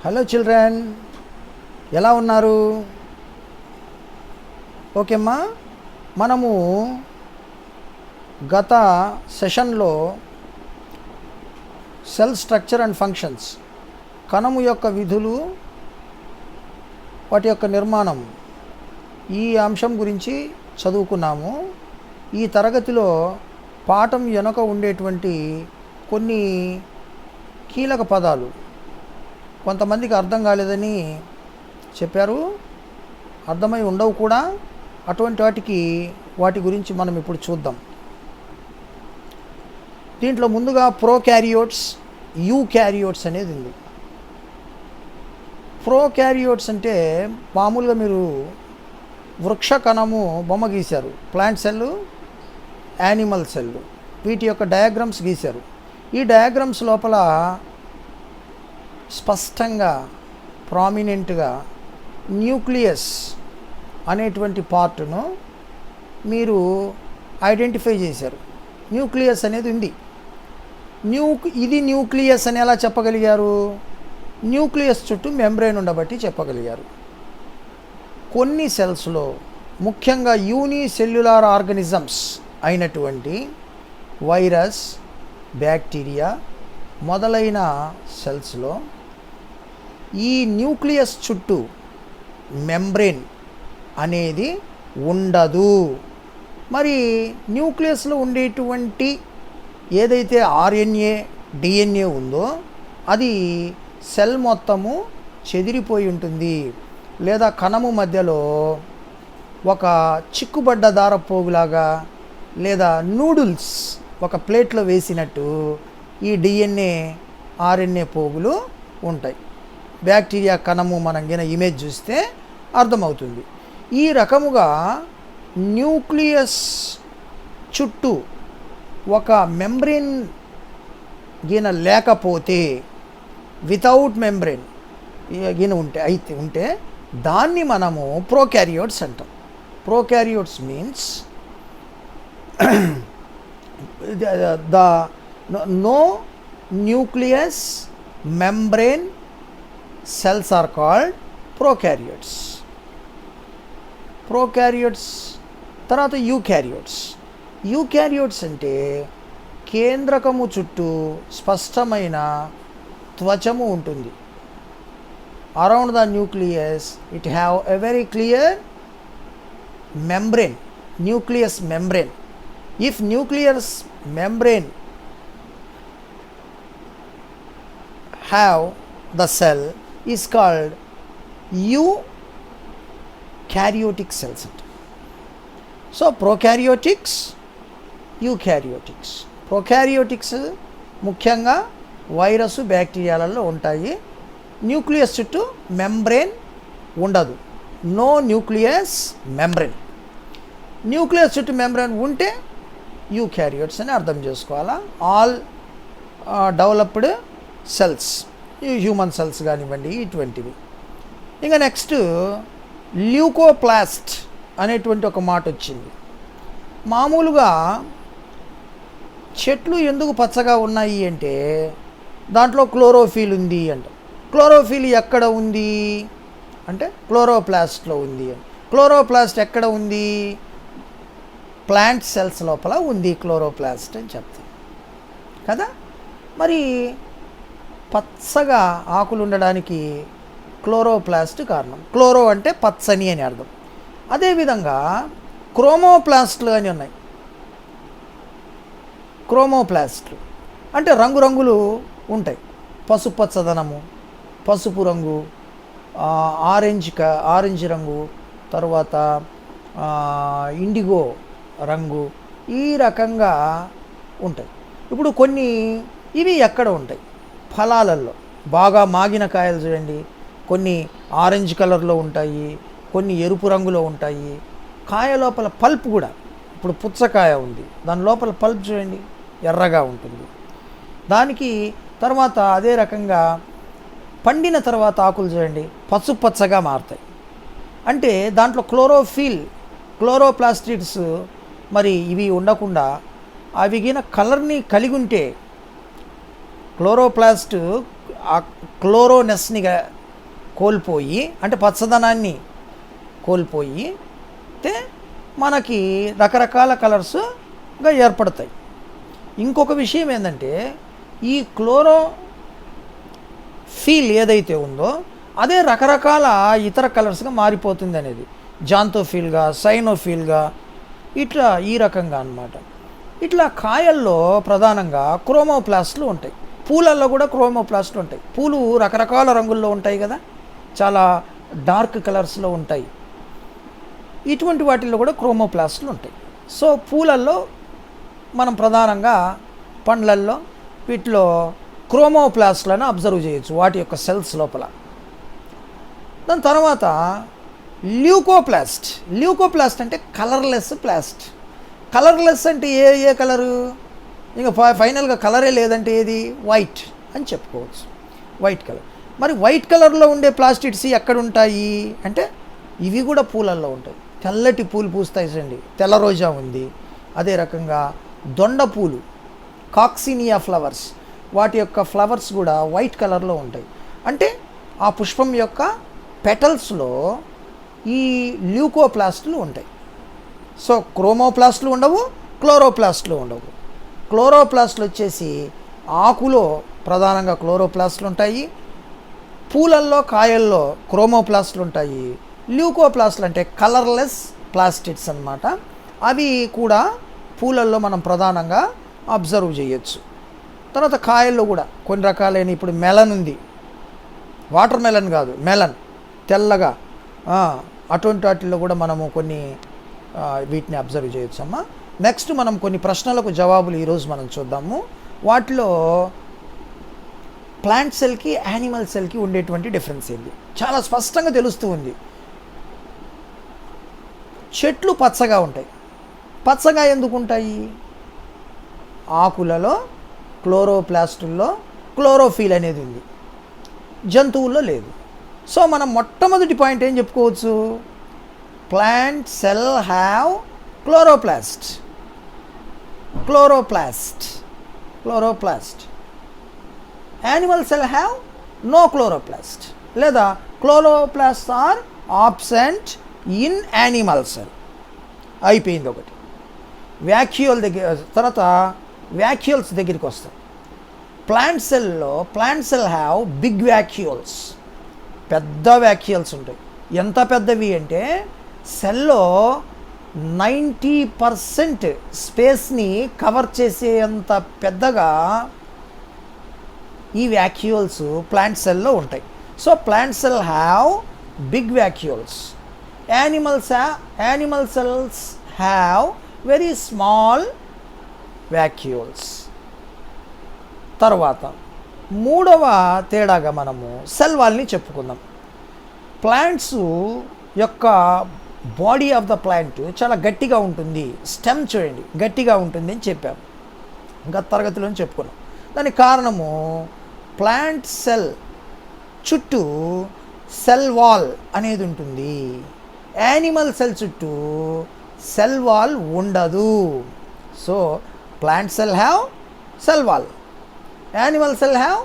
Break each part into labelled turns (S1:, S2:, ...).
S1: Hello children, ఎలా ఉన్నారు? ఓకేమ్మా. మనము గత సెషన్లో సెల్ స్ట్రక్చర్ అండ్ ఫంక్షన్స్, కణము యొక్క విధులు, వాటి యొక్క నిర్మాణం, ఈ అంశం గురించి చదువుకున్నాము. ఈ తరగతిలో పాఠం వెనుక ఉండేటువంటి కొన్ని కీలక పదాలు కొంతమందికి అర్థం కాలేదని చెప్పారు, అర్థమై ఉండవు కూడా. అటువంటి వాటి గురించి మనం ఇప్పుడు చూద్దాం. దీంట్లో ముందుగా ప్రోకారియోట్స్, యూకారియోట్స్ అనేది ఉంది. ప్రోకారియోట్స్ అంటే మామూలుగా మీరు వృక్ష కణము బొమ్మ గీశారు, ప్లాంట్ సెల్, యానిమల్ సెల్, వీటి యొక్క డయాగ్రామ్స్ గీశారు. ఈ డయాగ్రామ్స్ లోపల స్పష్టంగా ప్రామినెంట్గా న్యూక్లియస్ అనేటువంటి పార్ట్ను మీరు ఐడెంటిఫై చేశారు. న్యూక్లియస్ అనేది ఉంది. ఇది న్యూక్లియస్ అని ఎలా చెప్పగలిగారు? న్యూక్లియస్ చుట్టూ మెంబ్రేన్ ఉండబట్టి చెప్పగలిగారు. కొన్ని సెల్స్లో, ముఖ్యంగా యూనిసెల్యులార్ ఆర్గానిజమ్స్ అయినటువంటి వైరస్, బ్యాక్టీరియా మొదలైన సెల్స్లో ఈ న్యూక్లియస్ చుట్టూ మెంబ్రేన్ అనేది ఉండదు. మరి న్యూక్లియస్లో ఉండేటువంటి ఏదైతే ఆర్ఎన్ఏ, డిఎన్ఏ ఉందో అది సెల్ మొత్తము చెదిరిపోయి ఉంటుంది, లేదా కణము మధ్యలో ఒక చిక్కుబడ్డ దారపోగులాగా, లేదా నూడిల్స్ ఒక ప్లేట్లో వేసినట్టు ఈ డిఎన్ఏ, ఆర్ఎన్ఏ పోగులు ఉంటాయి. బ్యాక్టీరియా కణము మనం గిన ఇమేజ్ చూస్తే అర్థమవుతుంది. ఈ రకముగా న్యూక్లియస్ చుట్టూ ఒక మెంబ్రేన్ గిన లేకపోతే, వితౌట్ మెంబ్రేన్ గిన ఉంటే దాన్ని మనము ప్రోకారియోట్స్ అంటాం. Prokaryotes means no nucleus membrane cells are called prokaryotes. Prokaryotes తర్వాత యూకారియోట్స్. యూకారియోట్స్ అంటే కేంద్రకము చుట్టూ స్పష్టమైన త్వచము ఉంటుంది. Around the nucleus it have a very clear membrane, nucleus membrane. If nucleus membrane have the cell is called eukaryotic cells. So prokaryotics, eukaryotics. Prokaryotics ముఖ్యంగా virus, బ్యాక్టీరియాలలో ఉంటాయి. Nucleus చుట్టూ membrane ఉండదు. No nucleus membrane. న్యూక్లియస్ చుట్టూ membrane ఉంటే eukaryotes అని అర్థం చేసుకోవాలా. All developed cells, human cells కానివ్వండి, ఇటువంటివి. ఇంకా నెక్స్ట్ ల్యూకోప్లాస్ట్ అనేటువంటి ఒక మాట వచ్చింది. మామూలుగా చెట్లు ఎందుకు పచ్చగా ఉన్నాయి అంటే దాంట్లో క్లోరోఫిల్ ఉంది అంట. క్లోరోఫిల్ ఎక్కడ ఉంది అంటే క్లోరోప్లాస్ట్లో ఉంది. క్లోరోప్లాస్ట్ ఎక్కడ ఉంది? ప్లాంట్ సెల్స్ లోపల ఉంది క్లోరోప్లాస్ట్ అని చెప్తాం కదా. మరి పచ్చగా ఆకులు ఉండడానికి క్లోరోప్లాస్ట్ కారణం. క్లోరో అంటే పచ్చని అని అర్థం. అదేవిధంగా క్రోమోప్లాస్ట్లు అని ఉన్నాయి. క్రోమోప్లాస్ట్లు అంటే రంగురంగులు ఉంటాయి. పసుపచ్చదనము, పసుపు రంగు, ఆరెంజ్ రంగు, తర్వాత ఇండిగో రంగు, ఈ రకంగా ఉంటాయి. ఇప్పుడు కొన్ని ఇవి ఎక్కడ ఉంటాయి? ఫలాలలో బాగా మాగిన కాయలు చూడండి, కొన్ని ఆరెంజ్ కలర్లో ఉంటాయి, కొన్ని ఎరుపు రంగులో ఉంటాయి. కాయ లోపల పల్ప్ కూడా, ఇప్పుడు పుచ్చకాయ ఉంది, దాని లోపల పల్ప్ చూడండి ఎర్రగా ఉంటుంది. దానికి తర్వాత అదే రకంగా పండిన తర్వాత ఆకులు చూడండి పసుపచ్చగా మారుతాయి. అంటే దాంట్లో క్లోరోఫిల్, క్లోరోప్లాస్టిడ్స్ మరి ఇవి ఉండకుండా అవి గిన కలర్ని కలిగి ఉంటే క్లోరోప్లాస్ట్ ఆ క్లోరోనెస్ని కోల్పోయి, అంటే పచ్చదనాన్ని కోల్పోయి మనకి రకరకాల కలర్స్గా ఏర్పడతాయి. ఇంకొక విషయం ఏంటంటే, ఈ క్లోరోఫిల్ ఏదైతే ఉందో అదే రకరకాల ఇతర కలర్స్గా మారిపోతుంది అనేది, జాంతోఫిల్గా, సైనోఫిల్గా, ఇట్లా ఈ రకంగా అన్నమాట. ఇట్లా కాయల్లో ప్రధానంగా క్రోమోప్లాస్ట్లు ఉంటాయి. పూలల్లో కూడా క్రోమోప్లాస్ట్లు ఉంటాయి. పూలు రకరకాల రంగుల్లో ఉంటాయి కదా, చాలా డార్క్ కలర్స్లో ఉంటాయి. ఇటువంటి వాటిల్లో కూడా క్రోమోప్లాస్ట్లు ఉంటాయి. సో పూలల్లో మనం ప్రధానంగా పండ్లల్లో వీటిలో క్రోమోప్లాస్ట్లను అబ్జర్వ్ చేయొచ్చు వాటి యొక్క సెల్స్ లోపల. దాని తర్వాత ల్యూకోప్లాస్ట్. ల్యూకోప్లాస్ట్ అంటే కలర్లెస్ ప్లాస్ట్. కలర్లెస్ అంటే ఏ కలరు, ఇంకా ఫైనల్గా కలరే లేదంటే ఏది, వైట్ అని చెప్పుకోవచ్చు, వైట్ కలర్. మరి వైట్ కలర్లో ఉండే ప్లాస్టిడ్స్ ఎక్కడ ఉంటాయి అంటే ఇవి కూడా పూలల్లో ఉంటాయి. తెల్లటి పూలు పూస్తాయి చూడండి, తెల్ల రోజా ఉంది. అదే రకంగా దొండ పూలు, కాక్సినియా ఫ్లవర్స్, వాటి యొక్క ఫ్లవర్స్ కూడా వైట్ కలర్లో ఉంటాయి. అంటే ఆ పుష్పం యొక్క పెటల్స్లో ఈ ల్యూకోప్లాస్ట్లు ఉంటాయి. సో క్రోమోప్లాస్ట్లు ఉండవు, క్లోరోప్లాస్ట్లు ఉండవు. క్లోరోప్లాస్ట్లు వచ్చేసి ఆకులో ప్రధానంగా క్లోరోప్లాస్ట్లు ఉంటాయి, పూలల్లో కాయల్లో క్రోమోప్లాస్ట్లు ఉంటాయి. ల్యూకోప్లాస్ట్లు అంటే కలర్లెస్ ప్లాస్టిడ్స్ అన్నమాట. అవి కూడా పూలల్లో మనం ప్రధానంగా అబ్జర్వ్ చేయొచ్చు. తర్వాత కాయల్లో కూడా కొన్ని రకాలైన, ఇప్పుడు మెలన్ ఉంది, వాటర్ మెలన్ కాదు, మెలన్ తెల్లగా, అటువంటి వాటిల్లో కూడా మనము కొన్ని వీటిని అబ్జర్వ్ చేయొచ్చు అమ్మా. నెక్స్ట్ మనం కొన్ని ప్రశ్నలకు జవాబులు ఈరోజు మనం చూద్దాము. వాటిలో ప్లాంట్ సెల్కి యానిమల్ సెల్కి ఉండేటువంటి డిఫరెన్స్ ఏంటి చాలా స్పష్టంగా తెలుస్తూ ఉంది. చెట్లు పచ్చగా ఉంటాయి. పచ్చగా ఎందుకు ఉంటాయి? ఆకులలో క్లోరోప్లాస్టుల్లో క్లోరోఫిల్ అనేది ఉంది, జంతువుల్లో లేదు. సో మనం మొట్టమొదటి పాయింట్ ఏం చెప్పుకోవచ్చు, plant cell have chloroplast. Animal cell have no chloroplast, లేదా chloroplast are absent in animal cell. అయిపోయింది ఒకటి. వ్యాక్యూల్ దగ్గర, తర్వాత వ్యాక్యూల్స్ దగ్గరికి వస్తాం. Plant cell have big vacuoles, పెద్ద వ్యాక్యూల్స్ ఉంటాయి. ఎంత పెద్దవి అంటే సెల్లో 90% స్పేస్ని కవర్ చేసేంత పెద్దగా ఈ వ్యాక్యూల్స్ ప్లాంట్ సెల్లో ఉంటాయి. So plant cell have big vacuoles. Animal cells have very small vacuoles. తర్వాత మూడవ తేడాగా మనము సెల్ వాల్ని చెప్పుకుందాం. ప్లాంట్స్ యొక్క బాడీ ఆఫ్ ద ప్లాంట్ చాలా గట్టిగా ఉంటుంది. స్టెమ్ చూడండి గట్టిగా ఉంటుంది అని చెప్పాము, గత తరగతిలో చెప్పుకున్నాం. దానికి కారణము ప్లాంట్ సెల్ చుట్టూ సెల్ వాల్ అనేది ఉంటుంది. యానిమల్ సెల్ చుట్టూ సెల్ వాల్ ఉండదు. So plant cell have cell wall, animal cell have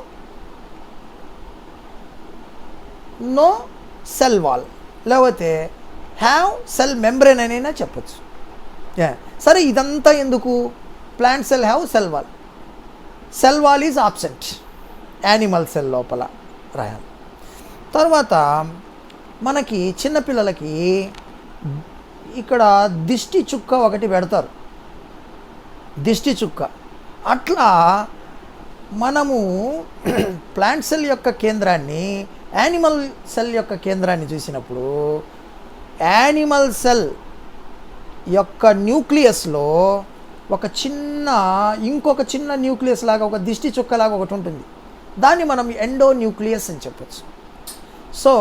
S1: no cell wall, లేకపోతే హ్యావ్ సెల్ మెంబ్రేన్ అనైనా చెప్పచ్చు. సరే ఇదంతా ఎందుకు? Plant cell have cell wall, cell wall is absent animal cell లోపల రాయాలి. తర్వాత మనకి చిన్నపిల్లలకి ఇక్కడ దిష్టి చుక్క ఒకటి పెడతారు, దిష్టి చుక్క. అట్లా మనము ప్లాంట్ సెల్ యొక్క కేంద్రాన్ని, యానిమల్ సెల్ యొక్క కేంద్రాన్ని చూసినప్పుడు యానిమల్ సెల్ యొక్క న్యూక్లియస్లో ఒక చిన్న, ఇంకొక చిన్న న్యూక్లియస్ లాగా, ఒక దిష్టి చుక్కలాగా ఒకటి ఉంటుంది. దాన్ని మనం ఎండో న్యూక్లియస్ అని చెప్పచ్చు. So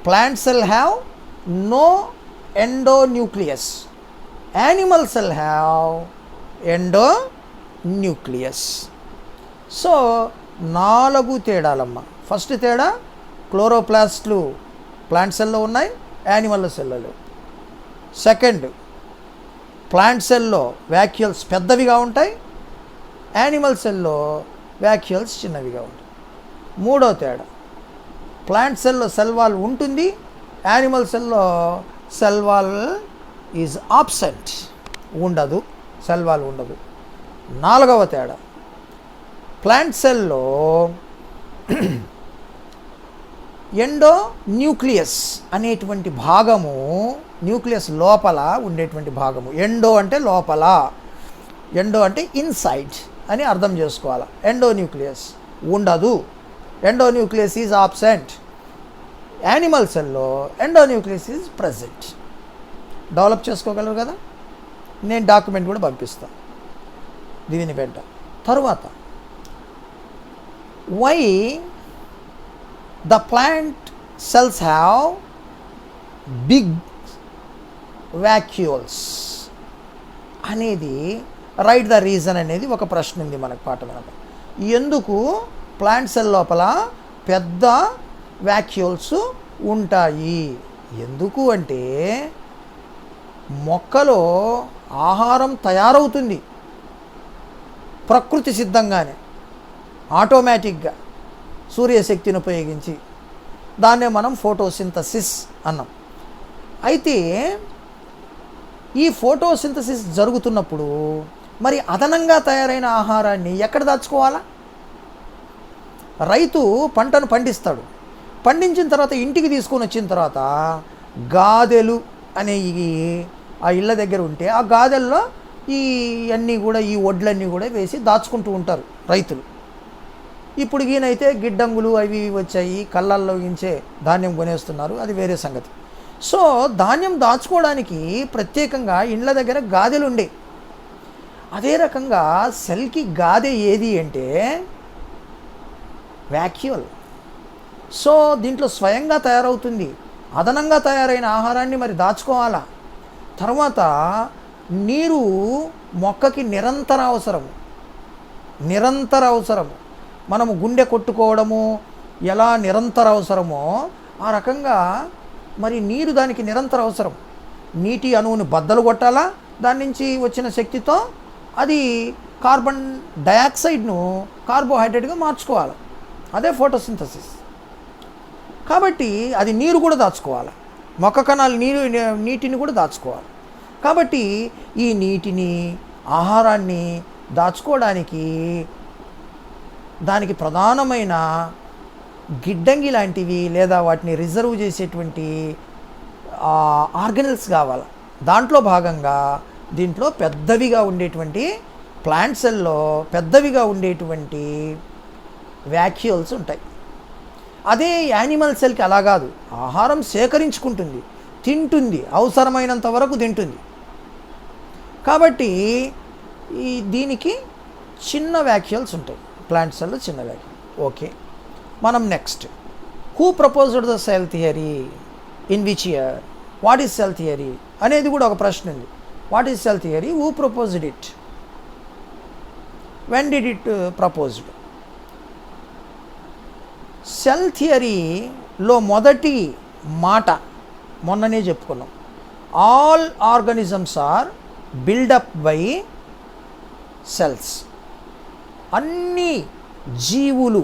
S1: plant cell have no endo nucleus, animal cell have endo nucleus. So 4 తేడాలమ్మ. ఫస్ట్ తేడా క్లోరోప్లాస్ట్లు ప్లాంట్ సెల్లో ఉన్నాయి, యానిమల్ సెల్లో. సెకండ్, ప్లాంట్ సెల్లో వ్యాక్యూల్స్ పెద్దవిగా ఉంటాయి, యానిమల్ సెల్లో వ్యాక్యూల్స్ చిన్నవిగా ఉంటాయి. మూడో తేడా, ప్లాంట్ సెల్లో సెల్ వాల్ ఉంటుంది, యానిమల్ సెల్లో సెల్ వాల్ ఈజ్ ఆబ్సెంట్, ఉండదు, సెల్ వాల్ ఉండదు. నాలుగవ తేడా, ప్లాంట్ సెల్లో ఎండో న్యూక్లియస్ అనేటువంటి భాగము, న్యూక్లియస్ లోపల ఉండేటువంటి భాగము, ఎండో అంటే లోపల, ఎండో అంటే ఇన్సైడ్ అని అర్థం చేసుకోవాలి. ఎండో న్యూక్లియస్ ఉండదు, endo nucleus is absent. Animal సెల్లో endo nucleus is present. Develop చేసుకోగలరు కదా, నేను డాక్యుమెంట్ కూడా పంపిస్తాను దీని వెంట. తరువాత why the plant cells have big vacuoles అనేది, రైట్ ద రీజన్ అనేది ఒక ప్రశ్న ఉంది మనకు పాఠంలో. ఎందుకు ప్లాంట్ సెల్ లోపల పెద్ద వాక్యూల్స్ ఉంటాయి? ఎందుకు అంటే మొక్కలో ఆహారం తయారవుతుంది ప్రకృతి సిద్ధంగానే, ఆటోమేటిక్గా సూర్యశక్తిని ఉపయోగించి. దాన్నే మనం ఫోటోసింథసిస్ అన్నాం. అయితే ఈ ఫోటోసింథసిస్ జరుగుతున్నప్పుడు మరి అదనంగా తయారైన ఆహారాన్ని ఎక్కడ దాచుకోవాలా? రైతు పంటను పండిస్తాడు, పండించిన తర్వాత ఇంటికి తీసుకొని వచ్చిన తర్వాత గాదెలు అనే ఆ ఇళ్ళ దగ్గర ఉంటే ఆ గాదెల్లో ఈ అన్నీ కూడా, ఈ వడ్లన్నీ కూడా వేసి దాచుకుంటూ ఉంటారు రైతులు. ఇప్పుడు ఈయనైతే గిడ్డంగులు అవి వచ్చాయి, కళ్ళల్లో ఇంచే ధాన్యం కొనేస్తున్నారు, అది వేరే సంగతి. సో ధాన్యం దాచుకోవడానికి ప్రత్యేకంగా ఇండ్ల దగ్గర గాదెలు ఉండే. అదే రకంగా సెల్కి గాదె ఏది అంటే వాక్యూల్. సో దీంట్లో స్వయంగా తయారవుతుంది, అదనంగా తయారైన ఆహారాన్ని మరి దాచుకోవాలా. తర్వాత నీరు మొక్కకి నిరంతర అవసరము, నిరంతర అవసరము. మనము గుండె కొట్టుకోవడము ఎలా నిరంతర అవసరమో ఆ రకంగా మరి నీరు దానికి నిరంతర అవసరం. నీటి అణువుని బద్దలు కొట్టాలా, దాని నుంచి వచ్చిన శక్తితో అది కార్బన్ డయాక్సైడ్ను కార్బోహైడ్రేట్గా మార్చుకోవాలి. అదే ఫోటోసింథసిస్. కాబట్టి అది నీరు కూడా దాచుకోవాలి, మొక్క కణాలు నీటిని కూడా దాచుకోవాలి. కాబట్టి ఈ నీటిని, ఆహారాన్ని దాచుకోవడానికి దానికి ప్రధానమైన గిడ్డంగి లాంటివి లేదా వాటిని రిజర్వ్ చేసేటువంటి ఆర్గనల్స్ కావాలి. దాంట్లో భాగంగా దీంట్లో పెద్దవిగా ఉండేటువంటి ప్లాంట్ సెల్లో పెద్దవిగా ఉండేటువంటి వాక్యూల్స్ ఉంటాయి. అదే యానిమల్ సెల్కి అలా కాదు, ఆహారం సేకరించుకుంటుంది, తింటుంది, అవసరమైనంత వరకు తింటుంది. కాబట్టి దీనికి చిన్న వాక్యూల్స్ ఉంటాయి, ప్లాంట్ సెల్లో చిన్న వాక్యూల్. ఓకే, మనం next, who proposed the cell theory, in which year, what is cell theory అనేది కూడా ఒక ప్రశ్న ఉంది. What is cell theory, who proposed it, when did it proposed? Cell థియరీలో మొదటి మాట మొన్ననే చెప్పుకున్నాం, all organisms are build up by cells. అన్ని జీవులు,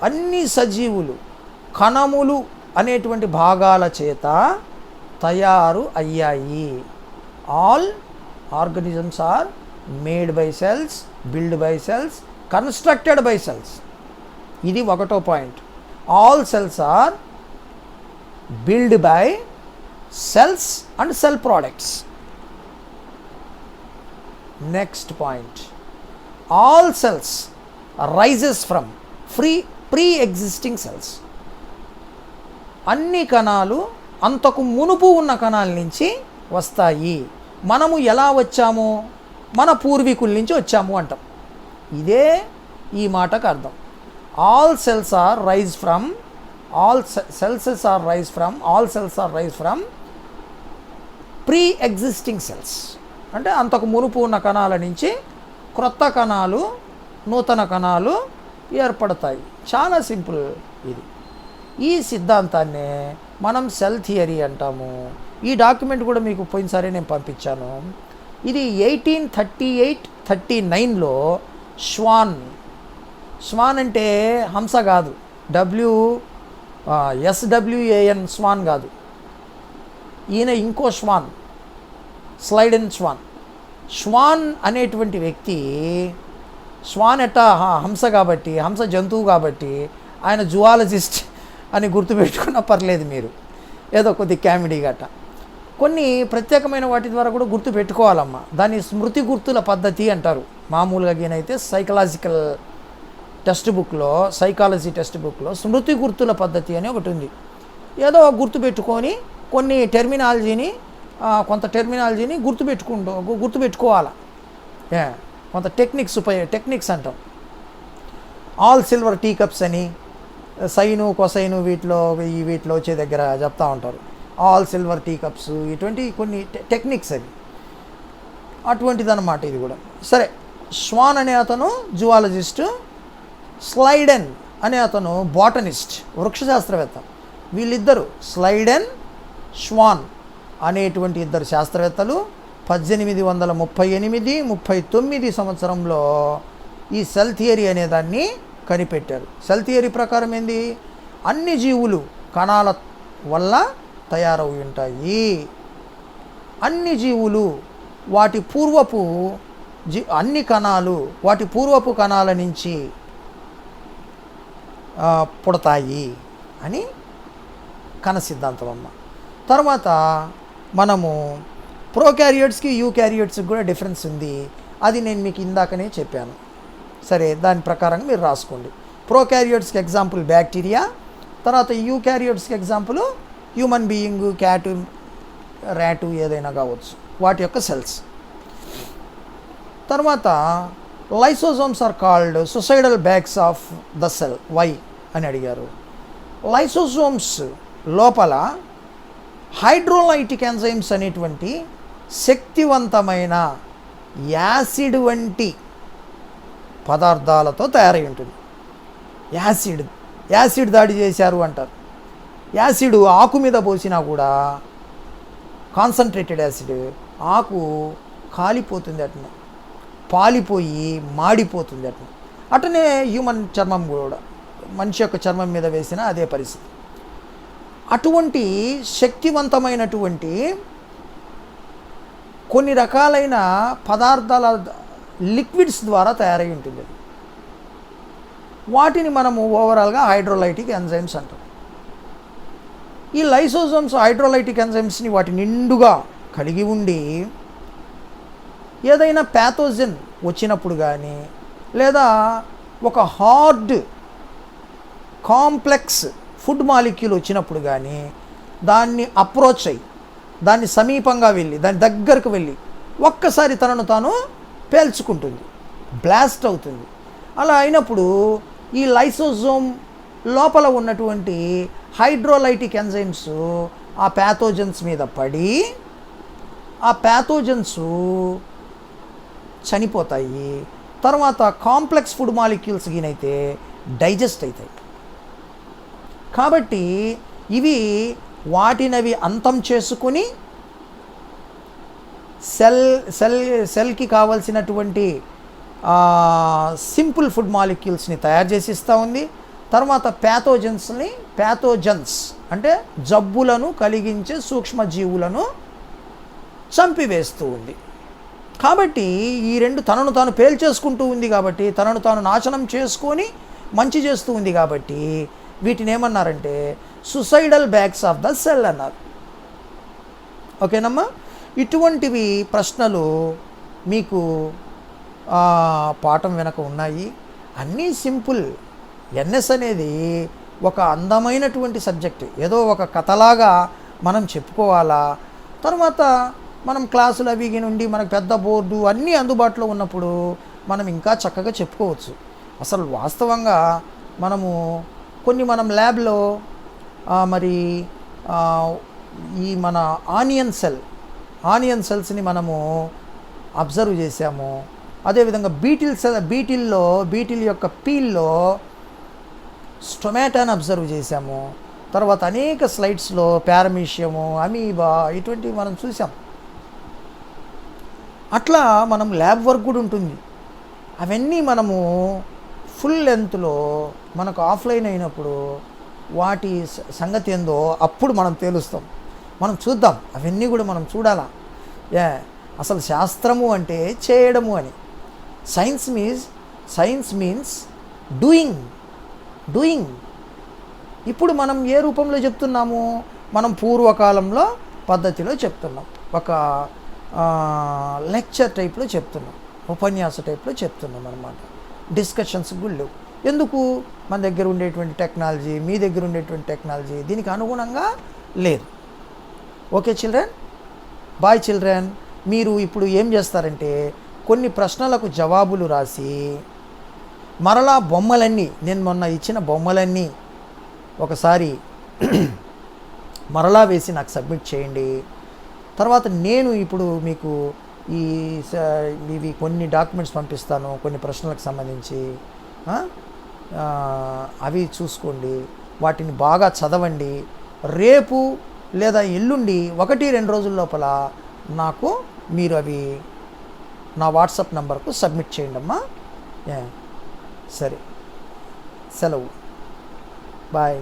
S1: అన్ని సజీవులు కణములు అనేటువంటి భాగాల చేత తయారు అయ్యాయి. All organisms are made by cells, build by cells, constructed by cells. ఇది ఒకటో point. All cells are build by cells and cell products. Next point, all cells rises from pre existing cells. అన్ని కణాలు అంతకు మునుపు ఉన్న కణాల నుంచి వస్తాయి. మనము ఎలా వచ్చామో మన పూర్వీకుల నుంచి వచ్చాము అంటాం. ఇదే ఈ మాటకు అర్థం. All cells are rise from pre existing cells. అంటే అంతకు మునుపు ఉన్న కణాల నుంచి క్రొత్త కణాలు, నూతన కణాలు ఏర్పడతాయి. చాలా సింపుల్ ఇది. ఈ సిద్ధాంతాన్నే మనం సెల్ థియరీ అంటాము. ఈ డాక్యుమెంట్ కూడా మీకు పోయినసారి నేను పంపించాను. ఇది 1838-39లో ష్వాన్ స్వాన్ అంటే హంస కాదు, SWAN స్వాన్ కాదు. ఈయన ఇంకో స్వాన్, స్లైడెన్ స్వాన్. స్వాన్ అనేటువంటి వ్యక్తి, స్వాన్ హంస కాబట్టి, హంస జంతువు కాబట్టి ఆయన జువాలజిస్ట్ అని గుర్తుపెట్టుకున్నా పర్లేదు మీరు, ఏదో కొద్ది కామెడీ గట్ట. కొన్ని ప్రత్యేకమైన వాటి ద్వారా కూడా గుర్తు పెట్టుకోవాలమ్మా. దాన్ని స్మృతి గుర్తుల పద్ధతి అంటారు. మామూలుగా ఈయనైతే సైకలాజికల్ టెక్స్ట్ బుక్లో, సైకాలజీ టెక్స్ట్ బుక్లో స్మృతి గుర్తుల పద్ధతి అని ఒకటి ఉంది. ఏదో గుర్తు పెట్టుకొని కొన్ని టెర్మినాలజీని, కొంత టెర్మినాలజీని గుర్తుపెట్టుకోవాలి. కొంత టెక్నిక్స్ అంటాం. ఆల్ సిల్వర్ టీ కప్స్ అని సైను కొసైను వీటిలో వచ్చే దగ్గర చెప్తా ఉంటారు. ఆల్ సిల్వర్ టీ కప్స్, ఇటువంటి కొన్ని టెక్నిక్స్ అవి, అటువంటిదన్నమాట ఇది కూడా. సరే, స్వాన్ అనే అతను జువాలజిస్టు, స్లైడెన్ అనే అతను బాటనిస్ట్, వృక్షశాస్త్రవేత్త. వీళ్ళిద్దరు స్లైడెన్, స్వాన్ అనేటువంటి ఇద్దరు శాస్త్రవేత్తలు 1838-39 సంవత్సరంలో ఈ సెల్ థియరీ అనేదాన్ని కనిపెట్టారు. సెల్ థియరీ ప్రకారం ఏంది, అన్ని జీవులు కణాల వల్ల తయారవి ఉంటాయి. అన్ని జీవులు వాటి పూర్వపు అన్ని కణాలు వాటి పూర్వపు కణాల నుంచి పుడతాయి అని కణ సిద్ధాంతం అమ్మ. తర్వాత మనము ప్రోకారియోట్స్కి యూకారియోట్స్కి కూడా డిఫరెన్స్ ఉంది. అది నేను మీకు ఇందాకనే చెప్పాను. సరే, దాని ప్రకారంగా మీరు రాసుకోండి. ప్రోకారియోట్స్కి ఎగ్జాంపుల్ బ్యాక్టీరియా, తర్వాత యూకారియోట్స్కి example human being, cat, rat ఏదైనా కావచ్చు, వాటి యొక్క సెల్స్. తర్వాత lysosomes are called suicidal bags of the cell. Why అని అడిగారు. లైసోజోమ్స్ లోపల హైడ్రోలైటిక్ ఎంజైమ్స్ అనేటువంటి శక్తివంతమైన యాసిడ్ వంటి పదార్థాలతో తయారై ఉంటుంది. యాసిడ్ దాడి చేశారు అంటారు. యాసిడ్ ఆకు మీద పోసినా కూడా, కాన్సన్ట్రేటెడ్ యాసిడ్, ఆకు కాలిపోతుంది, అట్నే పాలిపోయి మాడిపోతుంది. అట్లనే హ్యూమన్ చర్మం కూడా, మనిషి యొక్క చర్మం మీద వేసిన అదే పరిస్థితి. అటువంటి శక్తివంతమైనటువంటి కొన్ని రకాలైన పదార్థాల లిక్విడ్స్ ద్వారా తయారై ఉంటుంది. వాటిని మనము ఓవరాల్గా హైడ్రోలైటిక్ ఎంజైమ్స్ అంటాం. ఈ లైసోజోమ్స్ హైడ్రోలైటిక్ ఎంజైమ్స్ని వాటి నిండుగా కలిగి ఉండి, ఏదైనా ప్యాథోజన్ వచ్చినప్పుడు కానీ, లేదా ఒక హార్డ్ కాంప్లెక్స్ ఫుడ్ మాలిక్యూల్ వచ్చినప్పుడు కానీ, దాన్ని అప్రోచ్ అయ్యి, దాన్ని సమీపంగా వెళ్ళి, దాని దగ్గరకు వెళ్ళి ఒక్కసారి తనను తాను పేల్చుకుంటుంది, బ్లాస్ట్ అవుతుంది. అలా అయినప్పుడు ఈ లైసోజోమ్ లోపల ఉన్నటువంటి హైడ్రోలైటిక్ ఎంజైమ్స్ ఆ ప్యాథోజన్స్ మీద పడి, ఆ ప్యాథోజన్స్ చనిపోతాయి. తర్వాత కాంప్లెక్స్ ఫుడ్ మాలిక్యూల్స్ గినైతే డైజెస్ట్ అవుతాయి. కాబట్టి ఇవి వాటినవి అంతం చేసుకుని సెల్కి కావలసినటువంటి సింపుల్ ఫుడ్ మాలిక్యూల్స్ని తయారు చేసి ఇస్తూ ఉంది. తర్వాత ప్యాథోజన్స్ అంటే జబ్బులను కలిగించే సూక్ష్మజీవులను చంపివేస్తూ ఉంది. కాబట్టి ఈ రెండు తనను తాను పేల్చేసుకుంటూ ఉంది, కాబట్టి తనను తాను నాశనం చేసుకొని మంచి చేస్తూ ఉంది. కాబట్టి వీటిని ఏమన్నారంటే సుసైడల్ బ్యాగ్స్ ఆఫ్ ద సెల్ అన్నారు. ఓకేనమ్మా. ఇటువంటివి ప్రశ్నలు మీకు పాఠం వెనక ఉన్నాయి. అన్నీ సింపుల్. ఎన్ఎస్ అనేది ఒక అందమైనటువంటి సబ్జెక్ట్. ఏదో ఒక కథలాగా మనం చెప్పుకోవాలా. తర్వాత మనం క్లాసులు అవి నుండి మనకు పెద్ద బోర్డు అన్నీ అందుబాటులో ఉన్నప్పుడు మనం ఇంకా చక్కగా చెప్పుకోవచ్చు. అసలు వాస్తవంగా మనం ల్యాబ్లో మరి ఈ మన ఆనియన్ సెల్స్ని మనము అబ్జర్వ్ చేసాము. అదేవిధంగా బీటిల్ యొక్క పీల్లో స్టొమాటోని అబ్జర్వ్ చేసాము. తర్వాత అనేక స్లైడ్స్లో పారమీషియము, అమీబా ఇటువంటివి మనం చూసాం. అట్లా మనం ల్యాబ్ వర్క్ కూడా ఉంటుంది. అవన్నీ మనము ఫుల్ లెంత్లో మనకు ఆఫ్లైన్ అయినప్పుడు వాటి సంగతి ఏందో అప్పుడు మనం తేలుస్తాం. మనం చూద్దాం, అవన్నీ కూడా మనం చూడాలా. అసలు శాస్త్రము అంటే చేయడము అని. Science means doing. ఇప్పుడు మనం ఏ రూపంలో చెప్తున్నాము? మనం పూర్వకాలంలో పద్ధతిలో చెప్తున్నాం, ఒక లెక్చర్ టైప్లో చెప్తున్నాం, ఉపన్యాస టైప్లో చెప్తున్నాం అన్నమాట. డిస్కషన్స్ కూడా లేవు. ఎందుకు? మన దగ్గర ఉండేటువంటి టెక్నాలజీ, మీ దగ్గర ఉండేటువంటి టెక్నాలజీ దీనికి అనుగుణంగా లేదు. Okay children, boy children. మీరు ఇప్పుడు ఏం చేస్తారంటే కొన్ని ప్రశ్నలకు జవాబులు రాసి మరలా బొమ్మలన్నీ, నేను మొన్న ఇచ్చిన బొమ్మలన్నీ ఒకసారి మరలా వేసి నాకు సబ్మిట్ చేయండి. తర్వాత నేను ఇప్పుడు మీకు ఇవి కొన్ని డాక్యుమెంట్స్ పంపిస్తాను, కొన్ని ప్రశ్నలకు సంబంధించి. అవి చూసుకోండి, వాటిని బాగా చదవండి. రేపు లేదా ఎల్లుండి 1-2 రోజుల లోపల నాకు మీరు అవి నా వాట్సాప్ నంబర్కు సబ్మిట్ చేయండి అమ్మా. సరే, సెలవు, బాయ్.